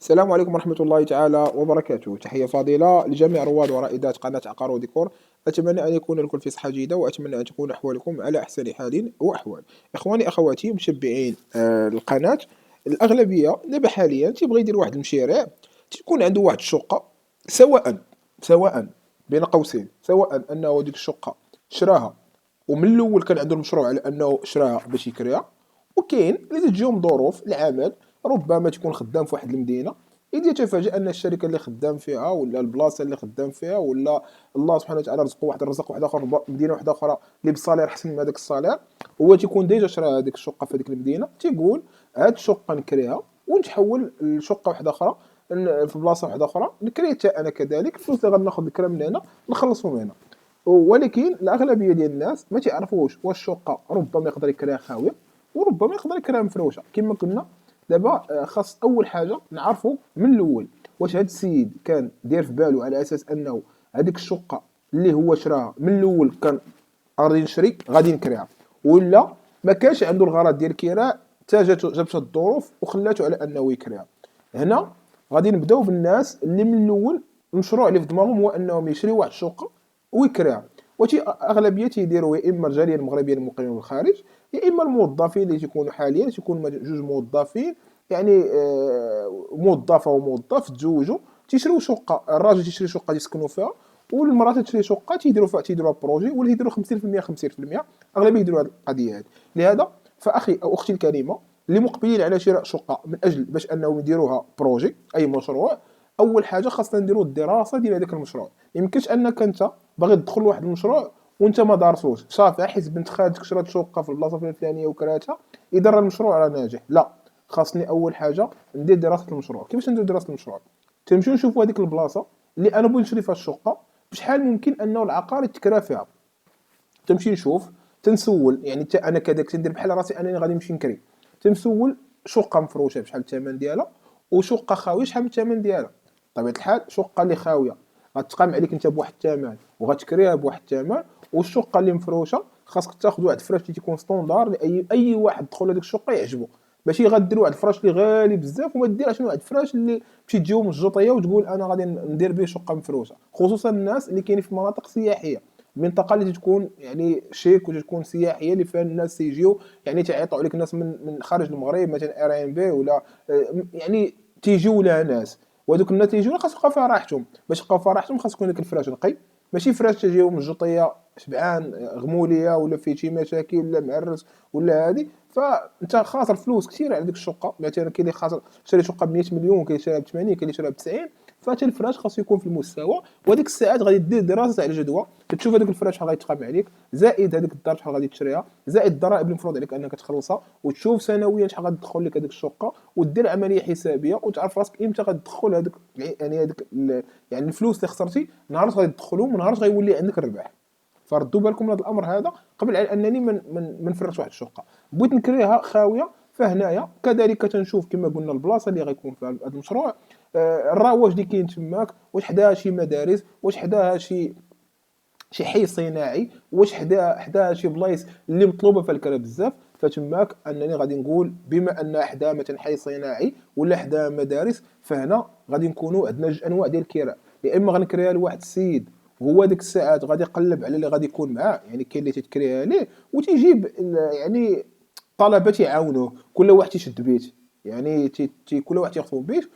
السلام عليكم ورحمة الله تعالى وبركاته. تحية فاضلة لجميع رواد ورائدات قناة عقار وديكور. أتمنى أن يكون الكل في صحة جيدة، وأتمنى أن تكون أحوالكم على أحسن حال وأحوال. إخواني أخواتي متبعين القناة، الأغلبية دابا حاليا تيبغي يدير واحد المشاريع، تكون عنده واحد الشقة، سواء بين قوسين، سواء أنه ديك الشقة شراها ومن الأول كان عنده المشروع على أنه شراها باش يكريها، وكاين اللي تجيهم ظروف العمل، ربما تكون خدام في واحد المدينه، إذ يتفاجأ ان الشركه اللي خدام فيها ولا البلاصه اللي خدام فيها ولا الله سبحانه وتعالى رزقه واحد الرزق واحد اخر في مدينه واحده اخرى اللي بصالير احسن من هذاك الصالير، هو تيكون ديجا شرا هذيك الشقه في هذيك المدينه، تيقول هاد الشقه نكريها ونتحول لشقه واحده اخرى في بلاصه واحده اخرى، نكري حتى انا كذلك، الفلوس اللي غناخذ الكرا من هنا نخلصهم هنا. ولكن الاغلبيه ديال الناس ما تعرفوش واش الشقه ربما يقدر يكريها خاويه وربما يقدر يكريها مفروشه كما قلنا. دابا خاص اول حاجه نعرفوا من الاول واش هذا السيد كان داير في باله على اساس انه هذيك الشقه اللي هو شراها من الاول كان غادي نشري غادي نكريها، ولا ما كانش عنده الغرض ديال الكراء حتى جابته الظروف وخلاته على انه يكريها. هنا غادي نبداو بالناس اللي من الاول المشروع اللي في دماغهم هو انهم يشريو واحد الشقه ويكريها، وتي اغلبيه تيديروا يا اما الجاليه المغربيه المقيمين بالخارج، يا اما الموظفين اللي تيكونوا حاليا تيكونوا جوج موظفين، يعني موظفه وموظف تزوجوا تيشريو شقه، الراجل تيشري شقه يسكنوا فيها والمراه تشري شقه تيديروا بروجي، ولا تيديروا 50% 50%، اغلبيه يديروا هذه القضيه هذه. لهذا فاخي او اختي الكريمه اللي مقبلين على شراء شقه من اجل باش انهم يديروها بروجي اي مشروع، اول حاجه خاصنا نديروا الدراسه ديال هذاك المشروع. يمكنش انك انت باغي تدخل واحد المشروع وانت ما دارسوش صافي حيت بنت خالتك شرات شقه في البلاصه الفلانيه وكراتها يدير المشروع راه ناجح. لا، خاصني اول حاجه ندير دراسه المشروع. كيفاش ندير دراسه المشروع؟ تنمشيو نشوفوا هذيك البلاصه اللي انا بغيت نشري فيها الشقه، بشحال ممكن انه العقار يتكرا فيها. تمشي نشوف، تنسول، يعني حتى انا كذاك تندير بحال راسي انني غادي نمشي نكري، تنسول شقه مفروشه بشحال الثمن ديالها، وشقه خاويه شحال الثمن ديالها. بطبيعه الحال شقه اللي خاويه غتقام عليك انت بواحد الثمن وغتكريها بواحد الثمن، والشقه اللي مفروشه خاصك تاخذ واحد الفراش اللي تيكون ستوندار لاي واحد دخل هذيك الشقه يعجبو، ماشي غدير واحد الفراش اللي غالي بزاف وما ديرش واحد الفراش اللي تمشي تجيو من الجوطيه وتقول انا غادي ندير به شقه مفروشه، خصوصا الناس اللي كاينين في مناطق سياحيه، المنطقه اللي تكون يعني شيك وتكون سياحيه اللي فيها الناس تيجيو، يعني تعيطوا عليك الناس من خارج المغرب مثلا ار ان بي ولا يعني تيجيو لها ناس، وهذوك الناس تيجيو خاص يبقاو فيها راحتهم. باش يبقاو فيها راحتهم خاص يكون داك الفراش نقي، ماشي فراش تجيو من الجوطيه شبعان غموليه ولا فيه شي مشاكل ولا معرس ولا هادي، فانت خاسر فلوس كثير على ديك الشقه. مثلا كاين اللي خاسر شري شقه ب 100 مليون، كاين اللي شراها ب 80، كاين اللي شراها ب 90، فحتى الفراش خاصو يكون في المستوى. وهذيك الساعات غادي دير دراسه على الجدوى، تشوف هذاك الفراش شحال غيتقام عليك، زائد هذيك الدار شحال غادي تشريها، زائد الضرائب اللي المفروض عليك انك تخلصها، وتشوف سنويا شحال غادي تدخل لك هذيك الشقه، ودير عمليه حسابيه وتعرف راسك امتى غتدخل هذوك، يعني هذيك يعني الفلوس اللي خسرتي نهار غادي تدخلهم ونهار غيولي عندك الربح. فردوا بالكم من هذا الامر هذا قبل على انني من نفرش واحد الشقه بغيت نكريها خاويه. فهنايا كذلك تنشوف كما قلنا البلاصه اللي غيكون فيها هذا المشروع، الرواج اللي كاين تماك، واش حداها شي مدارس، واش حداها شي حي صناعي، واش حداها شي بلايص اللي مطلوبه في الكرا بزاف. فتماك انني غادي نقول بما ان حدا مثلا حي صناعي ولا حدا مدارس، فهنا غادي نكونوا عندنا جوج انواع ديال الكراء. يا اما غنكريها لواحد السيد وهو ديك الساعات غادي يقلب على اللي غادي يكون معاه، يعني كاين اللي تيتكريها ليه وتيجيب يعني طلبه تيعاونوه، كل واحد تيشد بيت، يعني كل واحد تيخطب بيت،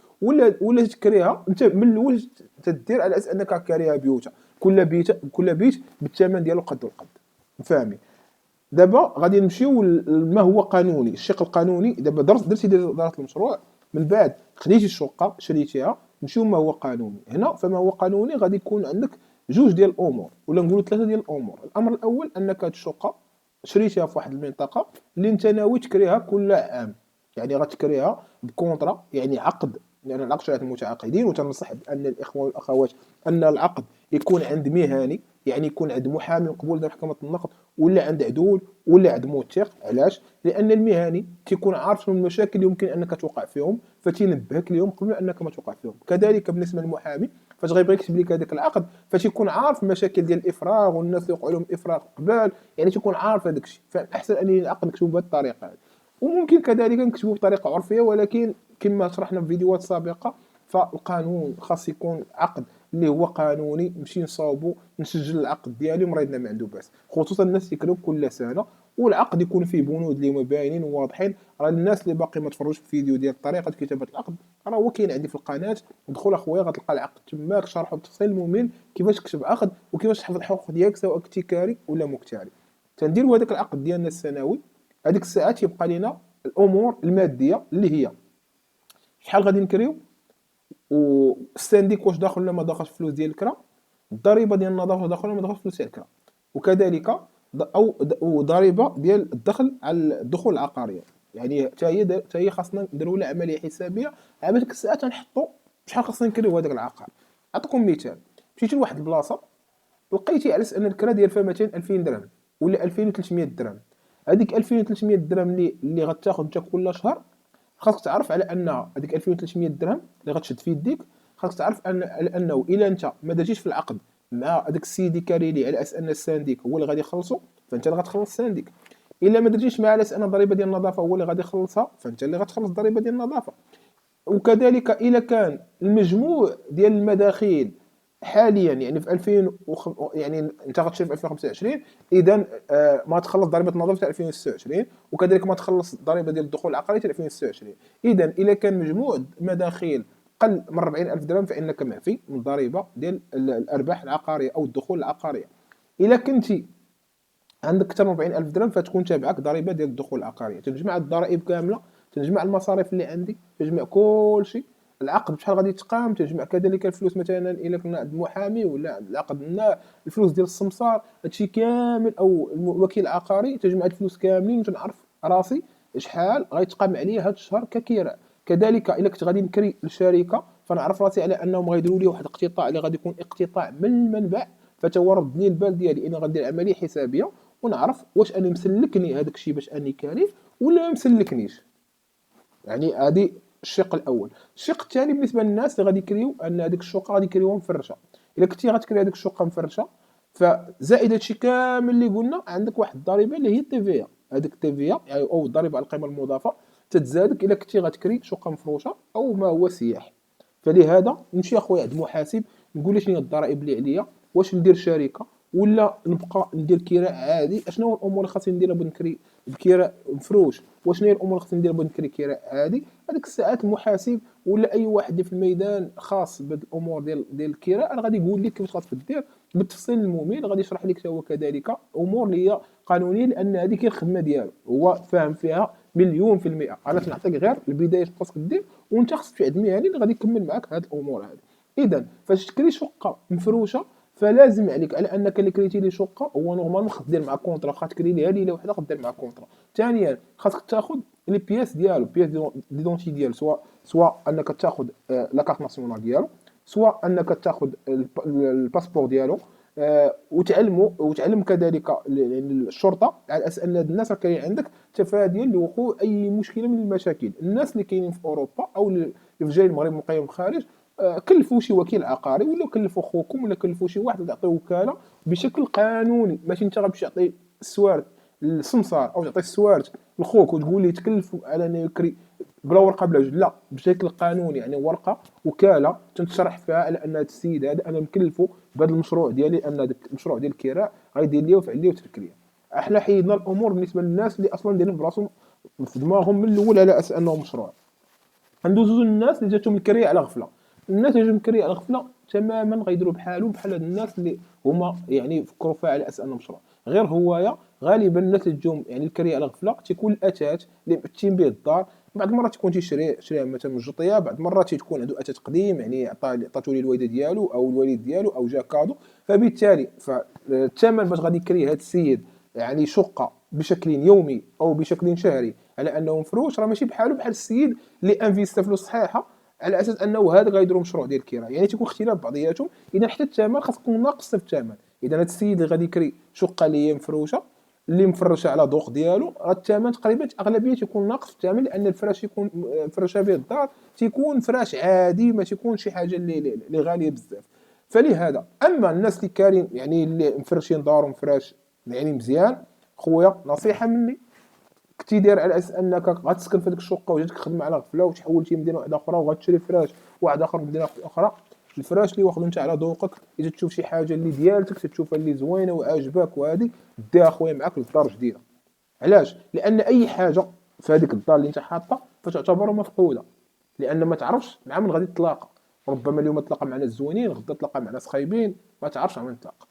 ولا تكريها انت من الاول تدير على اساس انك كاريها بيوتا، كل بيت بالثمن ديالو قد القد. فاهمين؟ دابا غادي نمشيو لما هو قانوني، الشق القانوني. دابا درتي دراسه المشروع، من بعد خديتي الشقه شريتيها، نمشيو ما هو قانوني. هنا فما هو قانوني غادي يكون عندك جوج ديال الامور ولا نقولوا ثلاثه ديال الامور. الامر الاول انك هاد الشقه شريتيها في واحد المنطقه اللي انت ناوي تكريها كل عام، يعني غتكريها بكونطرا، يعني عقد، لان العقد شريعه المتعاقدين. وتنصح بان الاخوه والاخوات ان العقد يكون عند مهني، يعني يكون عند محامي مقبول لدى محكمه النقد ولا عند عدول ولا عند موثق. علاش؟ لان المهني تيكون عارف شنو المشاكل اللي يمكن انك توقع فيهم، فتينبهك اليوم قبل انك ما توقع فيهم. كذلك بالنسبه للمحامي فاش غيبغي يكتب لك هذاك العقد فتيكون عارف المشاكل ديال الافراغ والناس يوقعوا لهم افراغ قبال، يعني تيكون عارف هذاك الشيء. فاحسن ان العقد نكتبوا بهذه الطريقه هذه. وممكن كذلك نكتبوا بطريقه عرفيه، ولكن كما شرحنا في فيديوهات سابقه، فالقانون خاص يكون عقد اللي هو قانوني، نمشي نصاوبو نسجل العقد ديالي ومريضنا ما عنده باس، خصوصا الناس يكريو كل سنه، والعقد يكون فيه بنود اللي هما باينين وواضحين. راه الناس اللي باقي ما تفرجوش في الفيديو ديال طريقه كتابه العقد، راه هو كاين عندي في القناه، دخل اخويا غتلقى العقد تماك شرحه بتفصيل ممل، كيفاش تكتب عقد وكيفاش تحفظ الحقوق ديالك سواء كنتي كاري ولا مكتاري. تنديروا هذاك العقد ديالنا السنوي، هذيك الساعات يبقى لنا الامور الماديه اللي هي شحال غادي نكريو، والسانديك واش داخل ولا ما داخلش فلوس ديال الكرا، الضريبه ديال النظافه واش داخل ولا ما داخلش فلوس ديال الكرا، وكذلك ضريبه ديال الدخل على الدخول العقاريه. يعني حتى هي خاصنا نديروا لها عمليه حسابيه على ديك الساعه تنحطوا شحال خاصنا نكريو هذاك العقار. نعطيكم مثال، مشيتي لواحد البلاصه لقيتي على ان الكرا ديال فيها مثلا 2000 درهم ولا 2300 درهم، هذيك 2300 درهم اللي غتاخذ انت كل شهر، خاصك تعرف على ان هذيك 2300 درهم اللي غتشد في يديك، خاصك تعرف ان على انه الا انت ما درتيش في العقد مع هذاك السيدي كاريلي على اساس ان السانديك هو اللي غادي يخلصو، فانت اللي غتخلص السانديك. الا ما درتيش مع على اساس ان الضريبه ديال النظافه هو اللي غادي يخلصها، فانت اللي غتخلص الضريبه ديال النظافه. وكذلك الا كان المجموع ديال المداخيل حاليا يعني في 2000 يعني انت غتشري في 2025، اذا ما تخلص ضريبه النظافه تاع 2026، وكذلك ما تخلص الضريبه ديال الدخول العقاري تاع 2026. اذا الا كان مجموع مداخيل قل من 40000 درهم فانك معفي من الضريبه ديال الارباح العقاريه او الدخول العقاريه. الا كنتي عندك اكثر من 40000 درهم فتكون تابعك ضريبه ديال الدخول العقاريه، تنجمع الضرائب كامله، تنجمع المصاريف اللي عندي، تنجمع كل شيء، العقد بشحال غادي يتقام، تنجمع كذلك الفلوس مثلا الا كنا عند المحامي ولا العقد لنا الفلوس ديال السمسار، هادشي كامل او الوكيل العقاري، تجمع هاد الفلوس كاملين وتنعرف راسي شحال غيتقام عليا هاد الشهر ككراء. كذلك الا كنت غادي نكري لشركه فنعرف راسي على انهم غيديروا لي واحد الاقتطاع اللي غادي يكون اقتطاع من المنبع، فتورد لي البال ديالي اني غندير عمليه حسابيه ونعرف واش اني مسلكني هذاك الشيء باش اني كاريه ولا ما مسلكنيش. يعني هذه الشق الاول. الشق الثاني بالنسبه للناس اللي غادي يكريو ان هذيك الشقه غادي يكريوها مفرشه، الا كنتي غتكري هذيك الشقه مفرشه فزائد هادشي كامل اللي قلنا عندك واحد الضريبه اللي هي التيفيا، هذيك التيفيا يعني او الضريبه على القيمه المضافه تتزادك الا كنتي غتكري شقه مفروشه او ما هو سياح. فلهذا نمشي اخويا عند المحاسب نقول له شنو هي الضرائب اللي عليا، واش ندير شركه ولا نبقى ندير كراء عادي، اشنو هو الامور اللي خاصني نديرها باش نكري بكراء مفروش، وشنو هي الامور اللي خاصني ندير باش نكري كراء عادي. هذيك الساعات المحاسب ولا اي واحد اللي في الميدان خاص بهاد الامور ديال الكراء راه غادي يقول لك كيفاش خاصك دير بالتفصيل الممل، غادي يشرح لك هو كذلك امور اللي هي قانونيه لان هذيك هي الخدمه ديالو، هو فاهم فيها مليون في المئة. انا تنعطيك غير البدايه خاصك دير، وانت خاصك تعد مهني اللي غادي يكمل معاك هاد الامور هذه. اذا فاش تكري شقه مفروشه فلازم عليك على انك اللي كريتي لي شقه هو نورمالمون خاص دير مع كونطرا، خاص تكري ليها ليله وحده خاص دير مع كونطرا. ثانيا خاصك تاخذ لي بياس ديالو، بياس ديدونتي ديالو، سواء انك تاخذ لا كارت ناسيونال ديالو، سواء انك تاخذ الباسبور ديالو، وتعلم كذلك الشرطه على اساس ان الناس راه كاين عندك تفاديا لوقوع اي مشكله من المشاكل. الناس اللي كاينين في اوروبا او اللي في جاي المغرب مقيم الخارج كلفوا شي وكيل عقاري ولا كلفوا خوكم ولا كلفوا شي واحد تعطيه وكاله بشكل قانوني، ماشي انت غتمشي تعطي السوارت للسمسار او تعطي السوارت لخوك وتقول لي تكلف على انه يكري بلا ورقه بلا لا، بشكل قانوني يعني ورقه وكاله تنشرح فيها على ان هذا السيد هذا انا مكلفه بهذا المشروع ديالي، ان هذا المشروع ديال الكراء غيدير لي ويفعل لي وترك لي. احنا حيدنا الامور بالنسبه للناس اللي اصلا دايرين براسهم في دماغهم من الاول على اساس انه مشروع. ندوزو للناس اللي جاتهم الكريه على غفله. الناس اللي جاتهم الكريه على غفله تماما غيديروا بحالهم بحال هاد الناس اللي هما يعني فكروا فيها على اساس انه مشروع غير هوايه. غالبا الناس اللي تجوهم يعني الكريه على غفله تيكون الاثاث اللي مبتين به الدار، بعض المرات تيكون تيشريها مثلا من الجطيه، بعض المرات تيكون عنده اثاث قديم يعني عطاتو ليه الوالده ديالو او الوالد ديالو او جا كادو، فبالتالي فالثمن باش غادي يكري هذا السيد يعني شقه بشكل يومي او بشكل شهري على انه مفروش راه ماشي بحالو بحال السيد اللي انفيستا فلوس صحيحه على اساس انه هذا غيديروا مشروع ديال الكراء، يعني تيكون اختلاف بعضياتهم. اذا حتى الثمن خاص يكون ناقص في الثمن. اذا هذا السيد اللي غادي يكري شقه اللي هي مفروشه اللي مفرشه على ذوق ديالو راه الثمن تقريبا اغلبيه تيكون ناقص في الثمن، لان الفراش يكون فرشه به الدار تيكون فراش عادي ما تيكون شي حاجه اللي غاليه بزاف. فلهذا اما الناس اللي كارين يعني اللي مفرشين دارهم فراش يعني مزيان، خويا نصيحه مني كنتي داير على اساس انك غتسكن في هذيك الشقه وجاتك خدمه على غفله وتحولتي لمدينه واحده اخرى وغتشري فراش واحد اخر في مدينه اخرى، الفراش اللي واخدو انت على ذوقك، اذا تشوف شي حاجه اللي ديالتك تشوفها اللي زوينه وعاجباك وهذه ديها اخويا معاك للدار جديده. علاش؟ لان اي حاجه في هذيك الدار اللي انت حاطها فتعتبر مفقوده، لان ما تعرفش مع من غادي تلاقى، ربما اليوم تلاقى مع ناس زوينين غدا تلاقى مع ناس خايبين، ما تعرفش مع من تلاقى.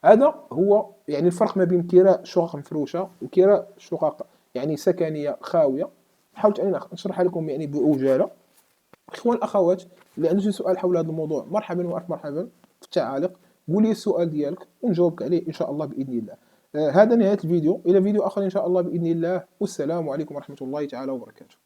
هذا هو يعني الفرق ما بين كراء شقق مفروشه وكراء شقق يعني سكنيه خاويه. حاولت ان نشرحها لكم يعني بعجاله. اخوان الاخوات، اللي عنده شي سؤال حول هذا الموضوع مرحبا والف مرحبا في التعاليق، قول لي السؤال ديالك ونجاوبك عليه ان شاء الله باذن الله. هذا نهايه الفيديو، الى فيديو اخر ان شاء الله باذن الله، والسلام عليكم ورحمه الله تعالى وبركاته.